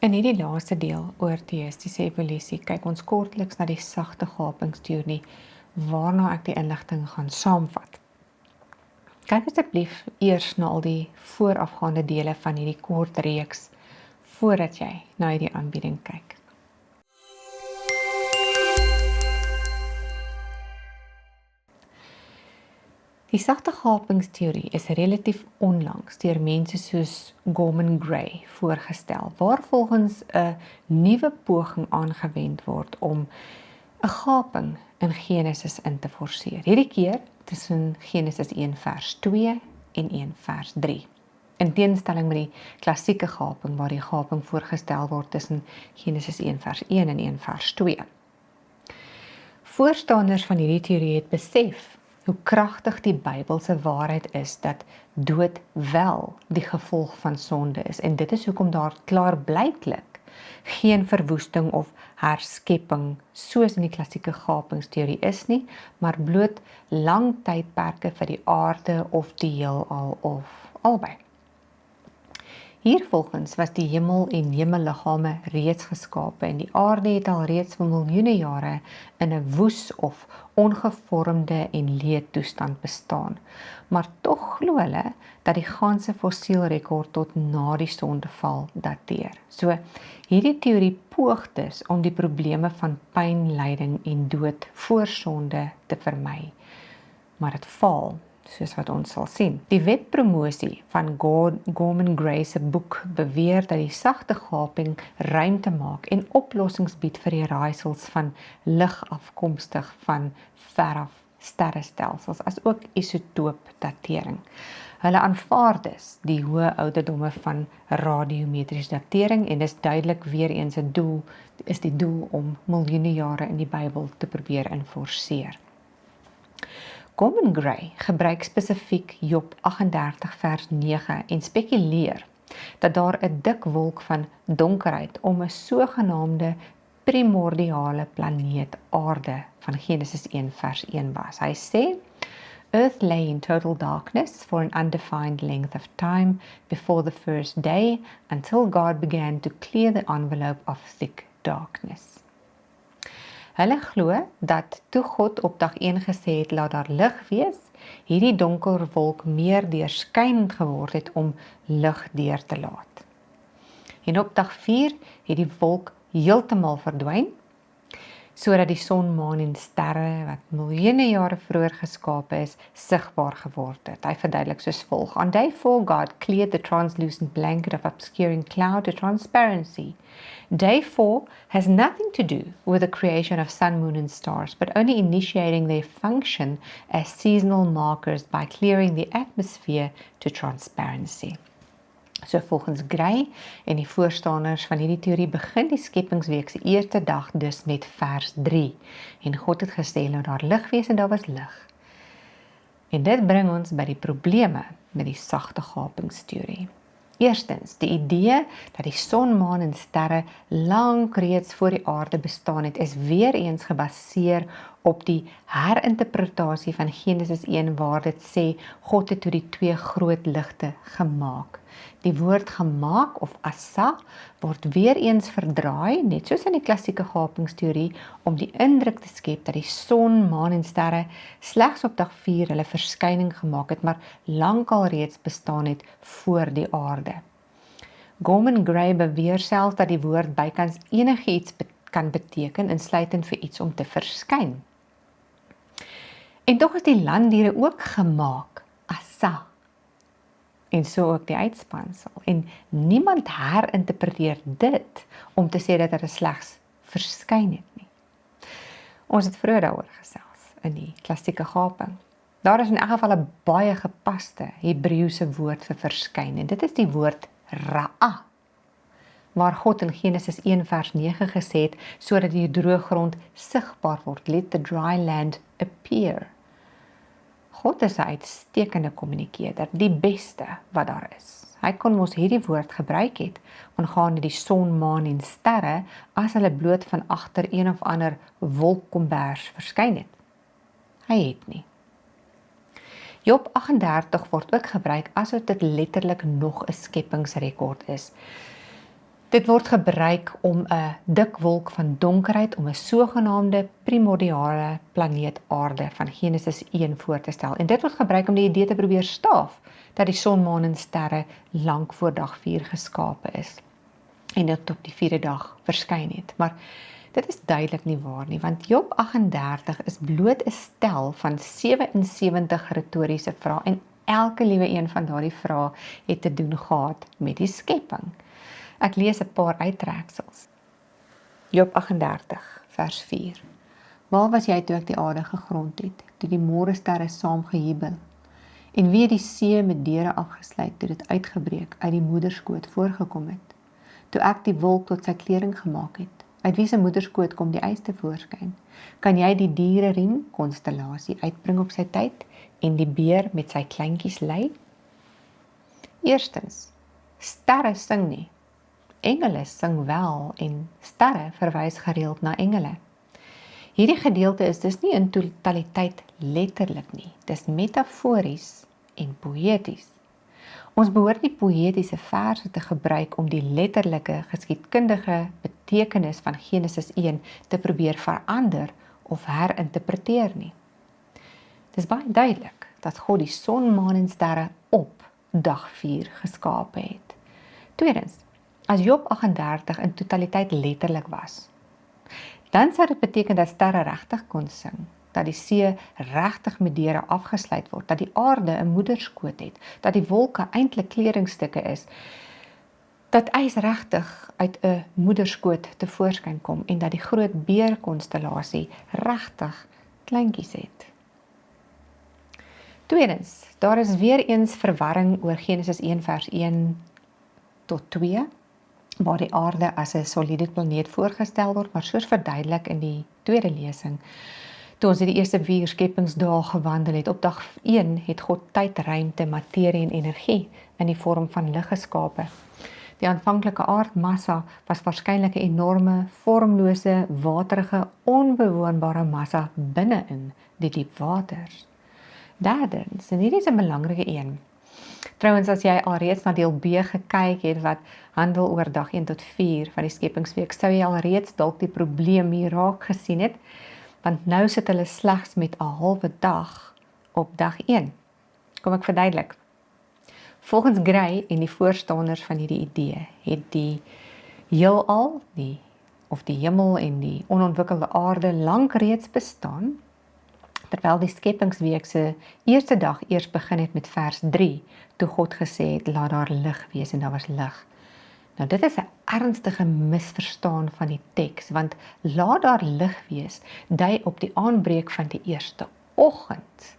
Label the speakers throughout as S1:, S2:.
S1: In hierdie laaste deel oor teïstiese evolusie kyk ons kortliks na die sagte gapingsteorie waarna ek die inligting gaan saamvat. Kyk asseblief eers na al die voorafgaande dele van hierdie kort reeks voordat jy na hierdie aanbieding kyk. Die sagte gapingsteorie is relatief onlangs deur mense soos Gorman Gray voorgestel, waar volgens 'n nuwe poging aangewend word om 'n gaping in Genesis in te forceer. Hierdie keer tussen Genesis 1 vers 2 en 1 vers 3. In teenstelling met die klassieke gaping waar die gaping voorgestel word tussen Genesis 1 vers 1 en 1 vers 2. Voorstanders van hierdie teorie het besef hoe kragtig die Bybelse waarheid is dat dood wel die gevolg van sonde is. En dit is hoekom daar klaarblyklik geen verwoesting of herskepping soos in die klassieke gapingsteorie is nie, maar bloot lang tydperke vir die aarde of die heelal of albei. Hiervolgens was die hemel en hemelliggame reeds geskape en die aarde het al reeds vir miljoene jare in 'n woes of ongevormde en leë toestand bestaan. Maar tog glo hulle dat die ganse fossielrekord tot na die sondeval dateer. So hierdie teorie poog dus om die probleme van pyn, lyding en dood voor sonde te vermy. Maar dit faal, soos wat ons sal sien. Die webpromosie van Gorman Gray se boek beweer dat die sagte gaping ruimte maak en oplossings bied vir die raaisels van lig afkomstig van veraf sterrestelsels, as ook isotoopdatering. Hulle aanvaar dus die hoë ouderdomme van radiometriese datering en dis duidelik weer eens die doel om miljoene jare in die Bybel te probeer enforceer. Gorman Gray gebruik spesifiek Job 38 vers 9 en spekuleer dat daar 'n dik wolk van donkerheid om 'n sogenaamde primordiale planeet aarde van Genesis 1 vers 1 was. Hy sê, Earth lay in total darkness for an undefined length of time before the first day until God began to clear the envelope of thick darkness. Hulle glo dat toe God op dag 1 gesê het, laat daar lig wees, hierdie donker wolk meer deurskynend geword het om lig deur te laat. En op dag 4 het die wolk heeltemal verdwyn, sodat die son, maan en sterre, wat miljoene jare vroeër geskape is, sigbaar geword het. Hy verduidelik soos volg. On day 4, God cleared the translucent blanket of obscuring cloud to transparency. Day 4 has nothing to do with the creation of sun, moon and stars, but only initiating their function as seasonal markers by clearing the atmosphere to transparency. So volgens Gray en die voorstanders van hierdie teorie begin die skepingsweek se eerste dag dus met vers 3. En God het gesê, laat daar lig wees en daar was lig. En dit bring ons by die probleme met die sagte gapingsteorie. Eerstens, die idee dat die son, maan en sterre lank reeds voor die aarde bestaan het, is weer eens gebaseer op die herinterpretasie van Genesis 1 waar dit sê, God het toe die twee groot ligte gemaak. Die woord gemaak of asa word weer eens verdraai, net soos in die klassieke gapingsteorie, om die indruk te skep dat die son, maan en sterre slegs op dag 4 hulle verskyning gemaak het, maar lankal reeds bestaan het voor die aarde. Gorman Gray beweer self dat die woord bykans enigiets kan beteken, insluitend vir iets om te verskyn. En tog is die landdiere ook gemaak, asa. En so ook die uitspansel. En niemand herinterpreteer dit om te sê dat hulle slegs verskyn het nie. Ons het vroeër daaroor gesels in die klassieke gaping. Daar is in elk geval 'n baie gepaste Hebreëse woord vir verskyn en dit is die woord ra'a, waar God in Genesis 1 vers 9 gesê het, sodat die droë grond sigbaar word, let the dry land appear. God is 'n uitstekende kommunikeerder, die beste wat daar is. Hy kon mos hierdie woord gebruik het, aangaande die son, maan en sterre, as hulle bloot van agter een of ander wolkkombers verskyn het. Hy het nie. Job 38 word ook gebruik asof dit letterlik nog 'n skepingsrekord is. Dit word gebruik om 'n dik wolk van donkerheid om 'n sogenaamde primordiale planeet Aarde van Genesis 1 voor te stel. En dit word gebruik om die idee te probeer staaf dat die son, maan en sterre lank voor dag 4 geskape is en dit op die 4de dag verskyn het. Maar dit is duidelik nie waar nie, want Job 38 is bloot 'n stel van 77 retoriese vrae en elke liewe een van daardie vrae het te doen gehad met die skepping. Ek lees 'n paar uittreksels. Job 38 vers 4. Waar was jy toe ek die aarde gegrond het, toe die môresterre saam gejubel? En wie het die see met deure afgesluit toe dit uitgebreek uit die moederskoot voorgekom het? Toe ek die wolk tot sy klering gemaak het, uit wie se moederskoot kom die ys te voorskyn? Kan jy die diereriem konstellasie uitbring op sy tyd en die beer met sy kleintjies lei? Eerstens, sterre sing nie. Engele sing wel en sterre verwys gereeld na engele. Hierdie gedeelte is dus nie in totaliteit letterlik nie. Dis metafories en poëties. Ons behoort nie poëtiese verse te gebruik om die letterlike geskiedkundige betekenis van Genesis 1 te probeer verander of herinterpreteer nie. Dis baie duidelik dat God die son, maan en sterre op dag 4 geskape het. Tweedens, as Job 38 in totaliteit letterlik was, dan sou dit beteken dat sterre regtig kon sing, dat die see regtig met deure afgesluit word, dat die aarde 'n moederskoot het, dat die wolke eintlik kledingstukke is, dat ys regtig uit 'n moederskoot tevoorskyn kom en dat die groot beerkonstellasie regtig kleintjies het. Tweedens, daar is weer eens verwarring oor Genesis 1 vers 1 tot 2, waar die aarde as 'n soliede planeet voorgestel word, maar soos verduidelik in die tweede lesing, toe ons die eerste 4 skepingsdae gewandel het, op dag 1 het God tyd, ruimte, materie en energie in die vorm van lig geskape. Die aanvanklike aardmassa was waarskynlik 'n enorme, vormlose, waterige, onbewoonbare massa binne-in die diep waters. Derdens, en hierdie is 'n belangrike een. Trouwens, as jy alreeds na deel B gekyk het wat handel oor dag 1 tot 4 van die skepingsweek, sou jy alreeds dalk die probleem hier raak gesien het, want nou sit hulle slegs met 'n halwe dag op dag 1. Kom ek verduidelik. Volgens Gray en die voorstanders van hierdie idee, het die heelal, die hemel en die onontwikkelde aarde lank reeds bestaan, terwyl die skepingsweek se eerste dag eers begin het met vers 3, toe God gesê het, laat daar lig wees, en daar was lig. Nou dit is 'n ernstige misverstaan van die teks, want laat daar lig wees, dui op die aanbreek van die eerste oggend,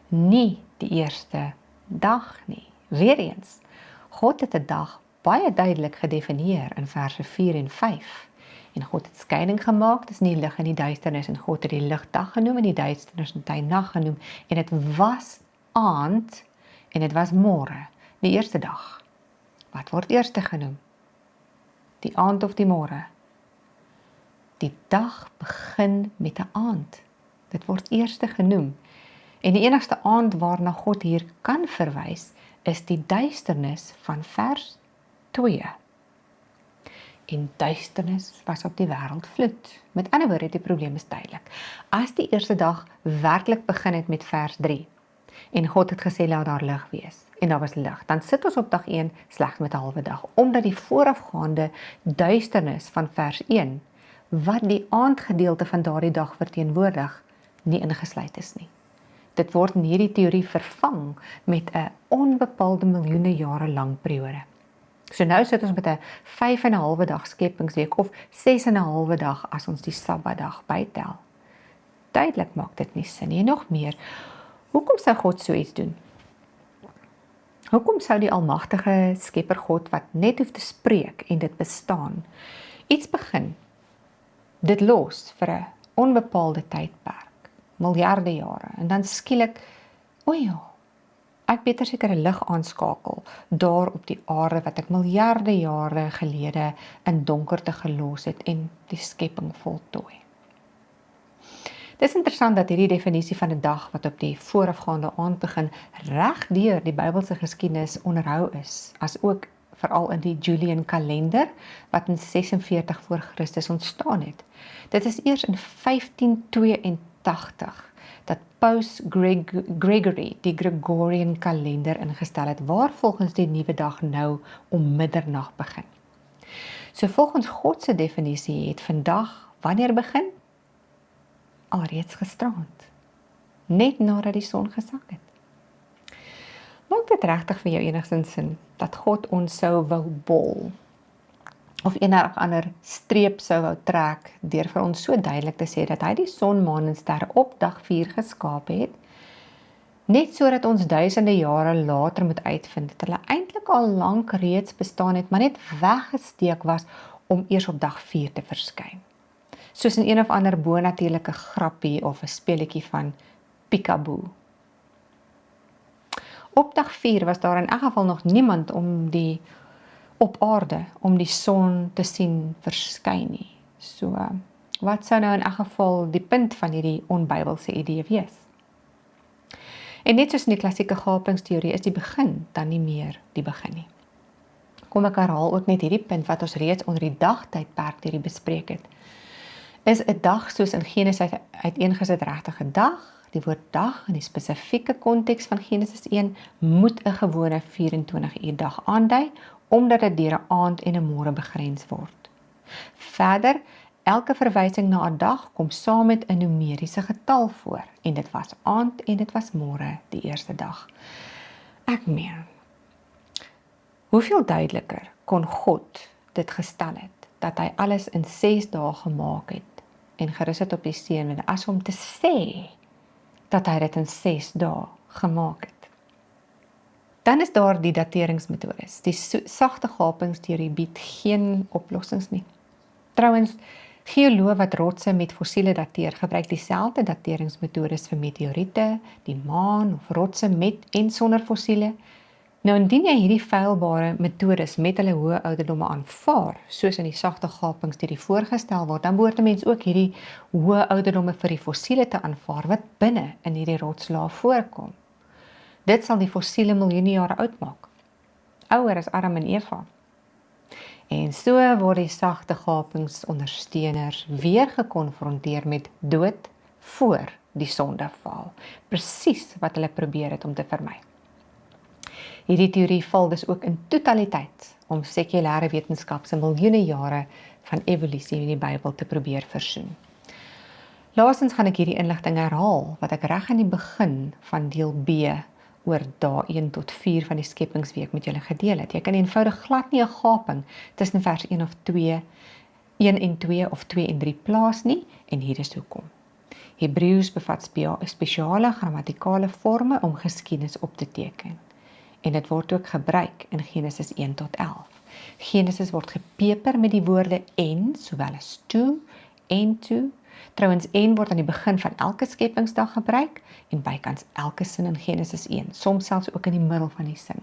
S1: nie die eerste dag nie. Weereens, God het 'n dag baie duidelik gedefinieer in verse 4 en 5. En God het skeiding gemaak tussen die lig en die duisternis, en God het die lig dag genoem en die duisternis het hy nag genoem, en dit was aand en dit was môre, die eerste dag. Wat word eerste genoem? Die aand of die môre? Die dag begin met 'n aand. Dit word eerste genoem. En die enigste aand waarna God hier kan verwys, is die duisternis van vers 2. En duisternis was op die wêreld vloed. Met ander woorde, die probleem is duidelik. As die eerste dag werklik begin het met vers 3, en God het gesê, laat daar lig wees, en daar was lig, dan sit ons op dag 1 slegs met 'n halwe dag, omdat die voorafgaande duisternis van vers 1, wat die aandgedeelte van daardie dag verteenwoordig, nie ingesluit is nie. Dit word in hierdie teorie vervang met 'n onbepaalde miljoene jare lang periode. So nou sit ons met 'n 5,5 dag skepingsweek of 6,5 dag as ons die Sabbatdag bytel. Duidelik maak dit nie sin nie. En nog meer, hoekom sou God so iets doen? Hoekom sou die almagtige Skepper God, wat net hoef te spreek en dit bestaan, iets begin, dit los vir 'n onbepaalde tydperk, miljarde jare, en dan skielik, o ja, ek beter seker 'n lig aanskakel daar op die aarde wat ek miljarde jare gelede in donkerte gelos het en die skepping voltooi. Dit is interessant dat hierdie definisie van 'n dag wat op die voorafgaande aand begin reg deur die Bybelse geskiedenis onderhou is, as ook veral in die Julian kalender, wat in 46 voor Christus ontstaan het. Dit is eers in 1582 dat Paus Gregory die Gregorian kalender ingestel het, waar volgens die nuwe dag nou om middernag begin. So volgens God se definisie het vandag wanneer begin? Alreeds gisterand, net nadat die son gesak het. Maak dit regtig vir jou enigstens sin, dat God ons sou wou bol, of enig ander streep sou wou trek, deur vir ons so duidelik te sê, dat hy die son, maan en sterre op dag 4 geskaap het, net sodat ons duisende jare later moet uitvind, dat hulle eintlik al lank reeds bestaan het, maar net weggesteek was, om eers op dag 4 te verskyn. Soos in een of ander bonatuurlike grappie, of 'n speletjie van Peekaboo. Op dag 4 was daar in elk geval nog niemand op aarde om die son te sien verskyn nie. So, wat sou nou in elk geval die punt van hierdie onbybelse idee wees? En net soos in die klassieke gapingsteorie is die begin dan nie meer die begin nie. Kom ek herhaal ook net hierdie punt wat ons reeds onder die dagtydperk hierdie bespreek het. Is 'n dag soos in Genesis uiteengesit regtig 'n dag? Die woord dag in die spesifieke konteks van Genesis 1 moet 'n gewone 24-uur dag aandui, omdat dit deur 'n aand en 'n môre begrens word. Verder, elke verwysing na 'n dag kom saam met 'n numeriese getal voor, en dit was aand en dit was môre die eerste dag. Ek meen, hoeveel duideliker kon God dit gestel het, dat hy alles in 6 dae gemaak het, en gerus het op die seën, as om te sê, dat hy dit in 6 dae gemaak het. Dan is daar die dateringsmetodes. Die sagte gapingsteorie bied geen oplossings nie. Trouwens, geoloë wat rotse met fossiele dateer, gebruik dieselfde dateringsmetodes vir meteoriete, die maan of rotse met en sonder fossiele. Nou, indien jy hierdie feilbare metodes met hulle hoë ouderdomme aanvaar, soos in die sagte gapingsteorie voorgestel word, dan behoort 'n mens ook hierdie hoë ouderdomme vir die fossiele te aanvaar, wat binne in hierdie rotslaag voorkom. Dit sal die fossiele miljoene jare oud maak, ouer as Adam en Eva. En so word die sagte gapingsondersteuners weer gekonfronteer met dood voor die sondeval, presies wat hulle probeer het om te vermy. Hierdie teorie val dus ook in totaliteit om sekulêre wetenskap se miljoene jare van evolusie in die Bybel te probeer versoen. Laastens gaan ek hierdie inligting herhaal wat ek reg aan die begin van deel B oor dae 1 tot 4 van die skepingsweek met julle gedeel het. Jy kan eenvoudig glad nie 'n gaping tussen vers 1 en 2 of 2 en 3 plaas nie, en hier is hoekom. Hebreëus bevat spesiale grammatikale forme om geskiedenis op te teken. En dit word ook gebruik in Genesis 1 tot 11. Genesis word gepeper met die woorde en, sowel as toe, en toe. Trouwens, en word aan die begin van elke skepingsdag gebruik, en bykans elke sin in Genesis 1, soms selfs ook in die middel van die sin.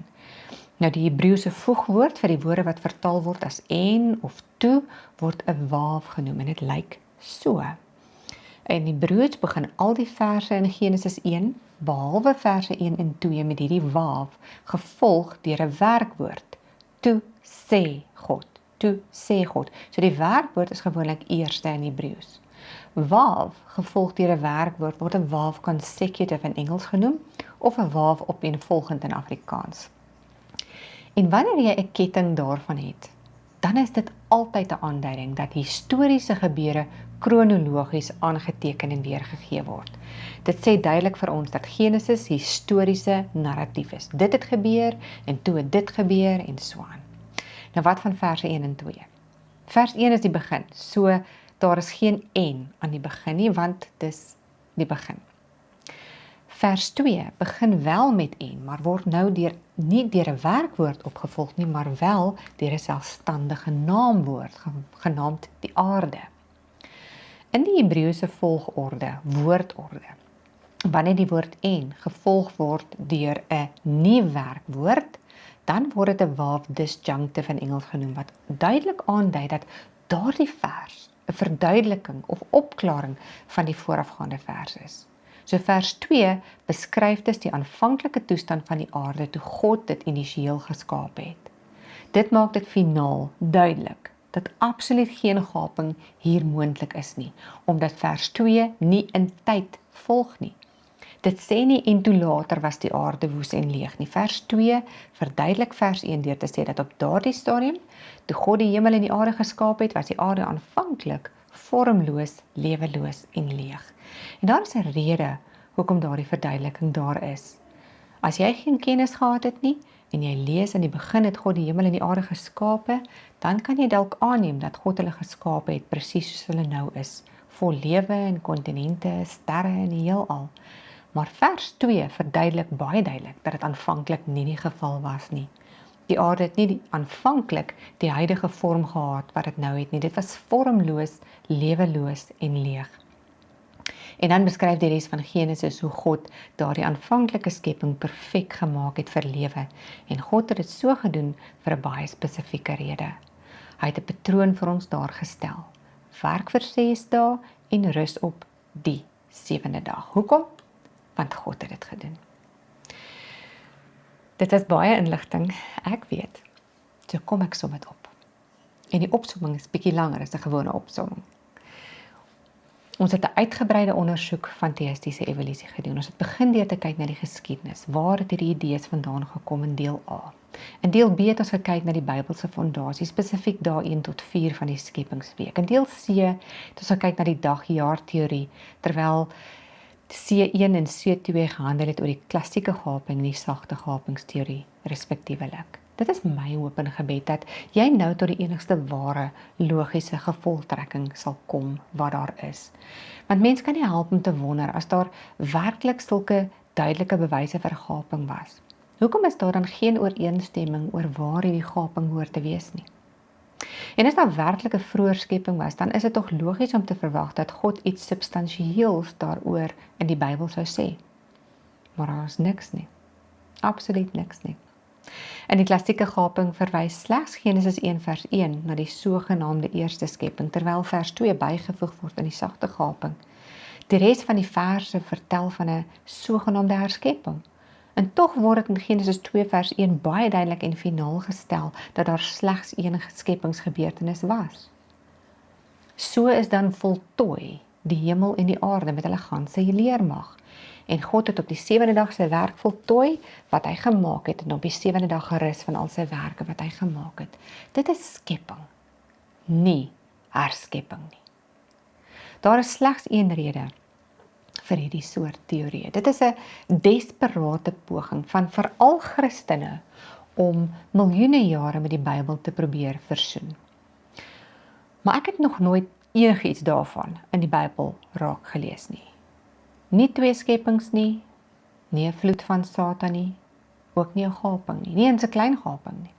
S1: Nou, die Hebreëse voegwoord vir die woorde wat vertaal word as en of toe, word 'n waaf genoem, en dit lyk so. In Hebreëus begin al die verse in Genesis 1, behalwe verse 1 en 2 met hierdie waaf, gevolg deur 'n werkwoord. Toe sê God. Toe sê God. So die werkwoord is gewoonlik eerste in Hebreëus. Waaf, gevolg deur 'n werkwoord, word 'n waaf consecutive in Engels genoem, of 'n waaf opeenvolgend in Afrikaans. En wanneer jy 'n ketting daarvan het, dan is dit altyd 'n aanduiding dat historiese gebeure kronologies aangeteken en weergegee word. Dit sê duidelik vir ons dat Genesis historiese narratief is. Dit het gebeur, en toe het dit gebeur, en so aan. Nou wat van verse 1 en 2? Vers 1 is die begin, so daar is geen en aan die begin nie, want dis die begin. Vers 2 begin wel met en, maar word nou nie deur 'n werkwoord opgevolg nie, maar wel deur 'n selfstandige naamwoord, genaamd die aarde. In die Hebreëse volgorde, woordorde, wanneer die woord en gevolg word deur 'n nie werkwoord, dan word dit 'n waaf disjunctive in Engels genoem, wat duidelik aandui dat daardie vers 'n verduideliking of opklaring van die voorafgaande vers is. So vers 2 beskryf dus die aanvanklike toestand van die aarde toe God dit initieel geskaap het. Dit maak dit finaal duidelik dat absoluut geen gaping hier moontlik is nie, omdat vers 2 nie in tyd volg nie. Dit sê nie en toe later was die aarde woes en leeg nie. Vers 2 verduidelik vers 1 deur te sê dat op daardie stadium, toe God die hemel en die aarde geskaap het, was die aarde aanvanklik vormloos, leweloos en leeg. En daar is 'n rede hoekom daardie verduideliking daar is. As jy geen kennis gehad het nie, en jy lees in die begin het God die hemel en die aarde geskape, dan kan jy dalk aanneem dat God hulle geskape het presies soos hulle nou is, vol lewe en kontinente, sterre en die heelal. Maar vers 2 verduidelik baie duidelik dat dit aanvanklik nie die geval was nie. Die aarde het nie aanvanklik die huidige vorm gehad wat dit nou het nie. Dit was vormloos, leweloos en leeg. En dan beskryf die res van Genesis hoe God daardie aanvanklike skepping perfek gemaak het vir lewe. En God het dit so gedoen vir 'n baie spesifieke rede. Hy het 'n patroon vir ons daar gestel. Werk vir 6 dae en rus op die 7de dag. Hoekom? Want God het dit gedoen. Dit is baie inligting, ek weet. So kom ek som dit op. En die opsomming is bietjie langer as 'n gewone opsomming. Ons het 'n uitgebreide ondersoek van teïstiese evolusie gedoen. Ons het begin deur te kyk na die geskiedenis. Waar het hierdie idees vandaan gekom in deel A? In deel B het ons gekyk na die Bybelse fondasie, spesifiek dae 1 tot 4 van die skepingsweek. In deel C het ons gekyk na die dag-jaar teorie, terwyl C1 en C2 gehandel het oor die klassieke gaping en die sagte gapingsteorie, respektiewelik. Dit is my hoop en gebed dat jy nou tot die enigste ware, logiese gevolgtrekking sal kom wat daar is. Want mens kan nie help om te wonder as daar werklik sulke duidelike bewyse vir gaping was. Hoekom is daar dan geen ooreenstemming oor waar hierdie gaping hoort te wees nie? En as daar werklik 'n vroeë skepping was, dan is dit tog logies om te verwag dat God iets substansieels daaroor in die Bybel sou sê. Maar daar is niks nie. Absoluut niks nie. In die klassieke gaping verwys slegs Genesis 1 vers 1 na die sogenaamde eerste skepping, terwyl vers 2 bygevoeg word in die sagte gaping. Die res van die verse vertel van 'n sogenaamde herskepping. En tog word dit in Genesis 2 vers 1 baie duidelik en finaal gestel dat daar slegs een skepingsgebeurtenis was. So is dan voltooi die hemel en die aarde met hulle ganse leermag. En God het op die 7de dag sy werk voltooi wat hy gemaak het en op die 7de dag gerus van al sy werke wat hy gemaak het. Dit is skepping, nie herskepping nie. Daar is slegs een rede vir hierdie soort teorieë. Dit is 'n desperate poging van veral Christene om miljoene jare met die Bybel te probeer versoen. Maar ek het nog nooit enigiets daarvan in die Bybel raak gelees nie. Nie 2 skepings nie, nie 'n vloed van Satan nie, ook nie 'n gaping nie, nie eens 'n klein gaping nie.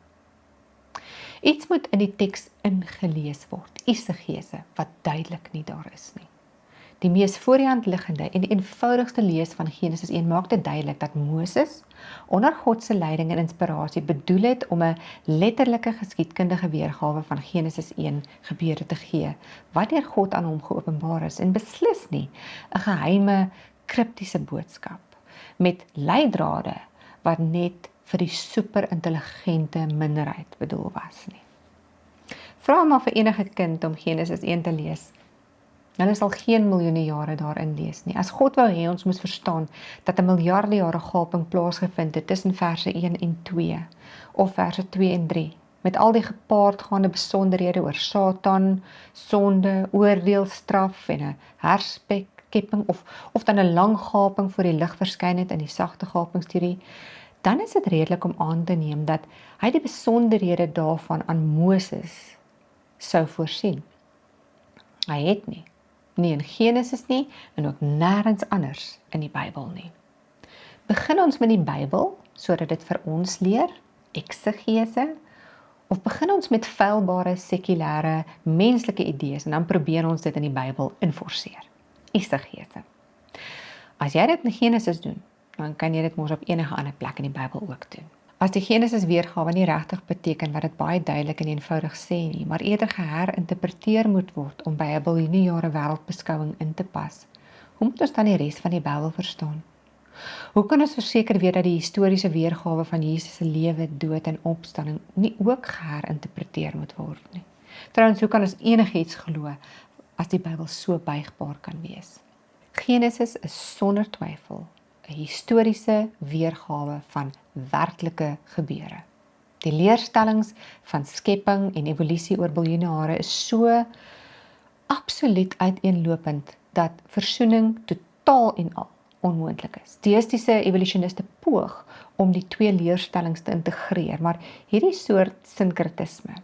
S1: Iets moet in die teks ingelees word, eisegese, wat duidelik nie daar is nie. Die mees voor die hand liggende en die eenvoudigste lees van Genesis 1 maak dit duidelik dat Moses onder God se leiding en inspirasie bedoel het om 'n letterlike geskiedkundige weergawe van Genesis 1 gebeure te gee, wat deur God aan hom geopenbaar is en beslis nie 'n geheime kriptiese boodskap met leidrade wat net vir die superintelligente minderheid bedoel was nie. Vra maar vir enige kind om Genesis 1 te lees. Hulle sal geen miljoene jare daarin lees nie. As God wou hê ons moes verstaan dat 'n miljarde jare gaping plaasgevind het tussen verse 1 en 2 of verse 2 en 3 met al die gepaardgaande besonderhede oor Satan, sonde, oordeel, straf en 'n herskepping of dan 'n lang gaping voor die lig verskyn het in die sagte gapingsteorie, dan is dit redelik om aan te neem dat hy die besonderhede daarvan aan Moses sou voorsien. Hy het nie in Genesis nie en ook nêrens anders in die Bybel nie. Begin ons met die Bybel sodat dit vir ons leer, eksegese, of begin ons met feilbare, sekulêre, menslike idees en dan probeer ons dit in die Bybel inforceer. Eksegese. As jy dit in Genesis doen, dan kan jy dit mos op enige ander plek in die Bybel ook doen. As die Genesis weergawe nie regtig beteken wat dit baie duidelik en eenvoudig sê nie, maar eerder geherinterpreteer moet word om by 'n biljoene jare wêreldbeskouing in te pas, hoe moet ons dan die res van die Bybel verstaan? Hoe kan ons verseker weet dat die historiese weergawe van Jesus se lewe, dood en opstanding nie ook geherinterpreteer moet word nie? Trouwens, hoe kan ons enigiets glo as die Bybel so buigbaar kan wees? Genesis is sonder twyfel 'n historiese weergawe van werklike gebeure. Die leerstellings van skepping en evolusie oor biljoene jare is so absoluut uiteenlopend dat versoening totaal en al onmoontlik is. Deïstiese evolusioniste poog om die twee leerstellings te integreer, maar hierdie soort sinkretisme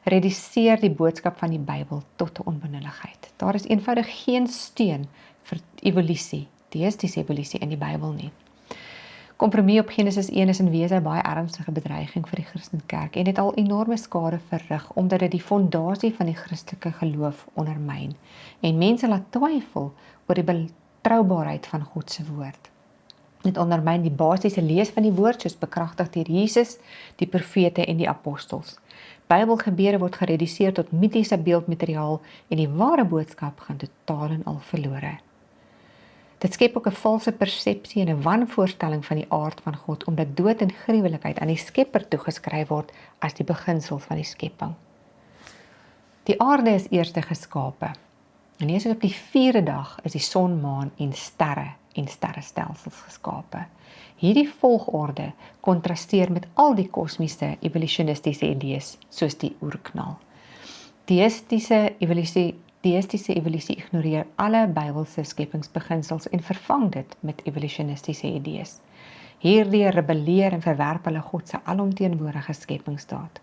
S1: reduseer die boodskap van die Bybel tot 'n onbenulligheid. Daar is eenvoudig geen steun vir evolusie, deïstiese evolusie in die Bybel nie. Kompromie op Genesis 1 is in wese 'n baie ernstige bedreiging vir die Christenkerk en het al enorme skade verrig omdat dit die fondasie van die Christelike geloof ondermyn en mense laat twyfel oor die betroubaarheid van God se woord. Dit ondermyn die basiese lees van die woord soos bekragtig deur Jesus, die profete en die apostels. Bybelgebeure word gereduseer tot mitiese beeldmateriaal en die ware boodskap gaan totaal en al verlore. Dit skep ook 'n valse persepsie en 'n wanvoorstelling van die aard van God, omdat dood en gruwelikheid aan die Skepper toegeskryf word as die beginsels van die skepping. Die aarde is eerste geskape. En eers op die 4de dag is die son, maan en sterrestelsels geskape. Hierdie volgorde kontrasteer met al die kosmiese evolutionistiese idees, soos die oerknal. Deïstiese evolusie ignoreer alle Bybelse skepingsbeginsels en vervang dit met evolutionistiese idees. Hierdie rebelleer en verwerp hulle God se alomteenwoordige skepingsstaat.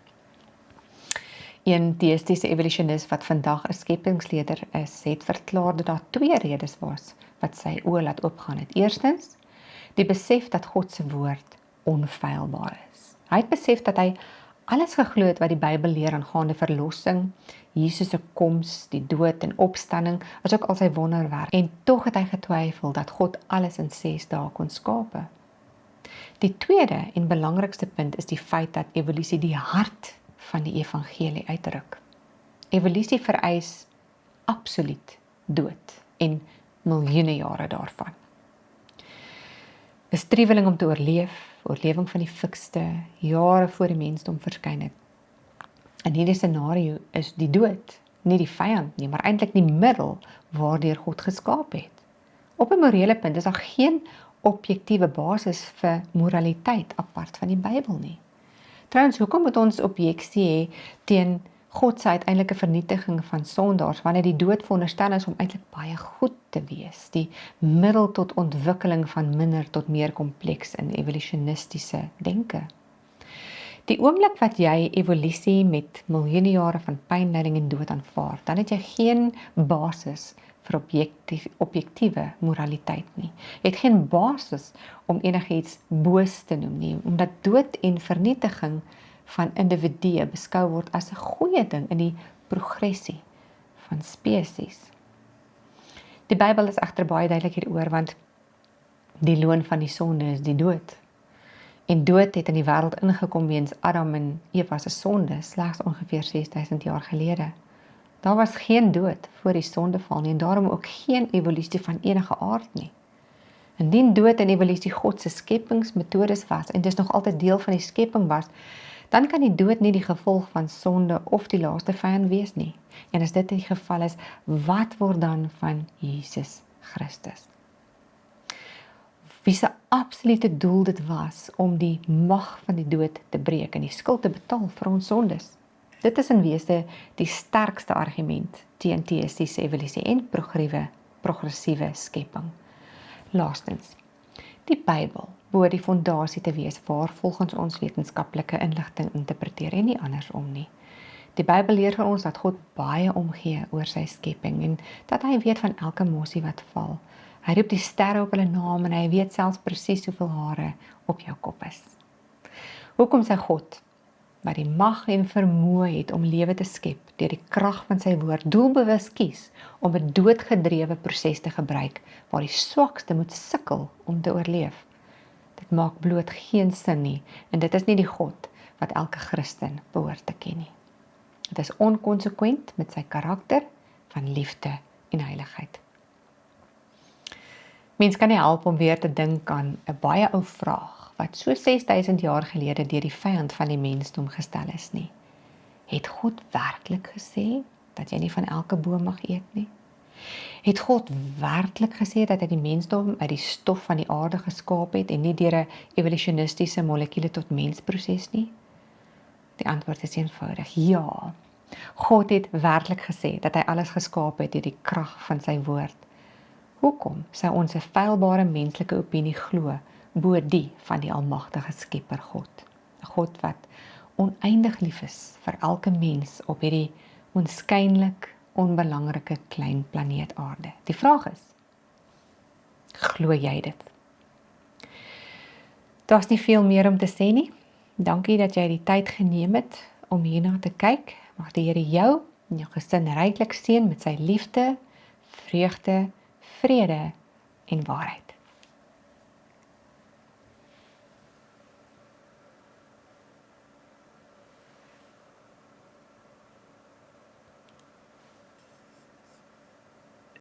S1: Een deïstiese evolutionist wat vandag 'n skepingsleier is, het verklaar dat daar 2 redes was wat sy oë laat oopgaan het. Eerstens, die besef dat God se woord onfeilbaar is. Hy het besef dat hy alles geglo het wat die Bybel leer aangaande verlossing, Jesus se koms, die dood en opstanding, asook al sy wonderwerk. En tog het hy getwyfel dat God alles in 6 dae kon skape. Die tweede en belangrikste punt is die feit dat evolusie die hart van die evangelie uitdruk. Evolusie vereis absoluut dood en miljoene jare daarvan. 'n Streweling om te oorlewing van die fikste, jare voor die mensdom verskyn het. In hierdie scenario is die dood nie die vyand nie, maar eintlik die middel waardeur God geskaap het. Op 'n morele punt is daar geen objektiewe basis vir moraliteit apart van die Bybel nie. Trouwens, hoekom moet ons objeksie hê teen God se uiteindelike vernietiging van sondaars, wanneer die dood veronderstel is om eintlik baie goed te wees, die middel tot ontwikkeling van minder tot meer kompleks en evolutionistiese denke? Die oomblik wat jy evolusie met miljoene jare van pyn, lyding en dood aanvaar, dan het jy geen basis vir objektiewe moraliteit nie. Jy het geen basis om enigiets boos te noem nie, omdat dood en vernietiging van individue beskou word as 'n goeie ding in die progressie van spesies. Die Bybel is egter baie duidelik hieroor, want die loon van die sonde is die dood. En dood het in die wêreld ingekom weens Adam en Eva se sonde slegs ongeveer 6000 jaar gelede. Daar was geen dood voor die sondeval nie en daarom ook geen evolusie van enige aard nie. Indien dood en evolusie God se skepingsmetodes was en dis nog altyd deel van die skepping was, dan kan die dood nie die gevolg van sonde of die laaste vyand wees nie. En as dit die geval is, wat word dan van Jesus Christus? Wie se absolute doel dit was om die mag van die dood te breek en die skuld te betaal vir ons sondes. Dit is in wese die sterkste argument teen deïstiese evolusie en progressiewe skepping. Laastens, die Bybel behoort die fondasie te wees waar volgens ons wetenskaplike inligting interpreteer en nie andersom nie. Die Bybel leer vir ons dat God baie omgee oor sy skepping en dat hy weet van elke mossie wat val. Hy roep die sterre op hulle naam en hy weet selfs presies hoeveel hare op jou kop is. Hoekom sy God, wat die mag en vermoë het om lewe te skep, deur die krag van sy woord doelbewus kies om 'n doodgedrewe proses te gebruik, waar die swakste moet sukkel om te oorleef? Dit maak bloot geen sin nie, en dit is nie die God wat elke Christen behoort te ken nie. Dit is onkonsekwent met sy karakter van liefde en heiligheid. Mens kan nie help om weer te dink aan 'n baie ou vraag wat so 6000 jaar gelede deur die vyand van die mensdom gestel is nie. Het God werklik gesê dat jy nie van elke boom mag eet nie? Het God werklik gesê dat hy die mensdom uit die stof van die aarde geskaap het en nie deur 'n evolutionistiese molekule tot mens proses nie? Die antwoord is eenvoudig: ja. God het werklik gesê dat hy alles geskaap het deur die krag van sy woord. Hoekom sou ons 'n feilbare menslike opinie glo bo die van die almagtige Skepper God? 'n God wat oneindig lief is vir elke mens op hierdie onskynlik onbelangrike klein planeet Aarde. Die vraag is, glo jy dit? Daar's nie veel meer om te sê nie. Dankie dat jy die tyd geneem het om hierna te kyk. Mag die Here jou en jou gesin ryklik seën met sy liefde, vreugde, vrede en waarheid.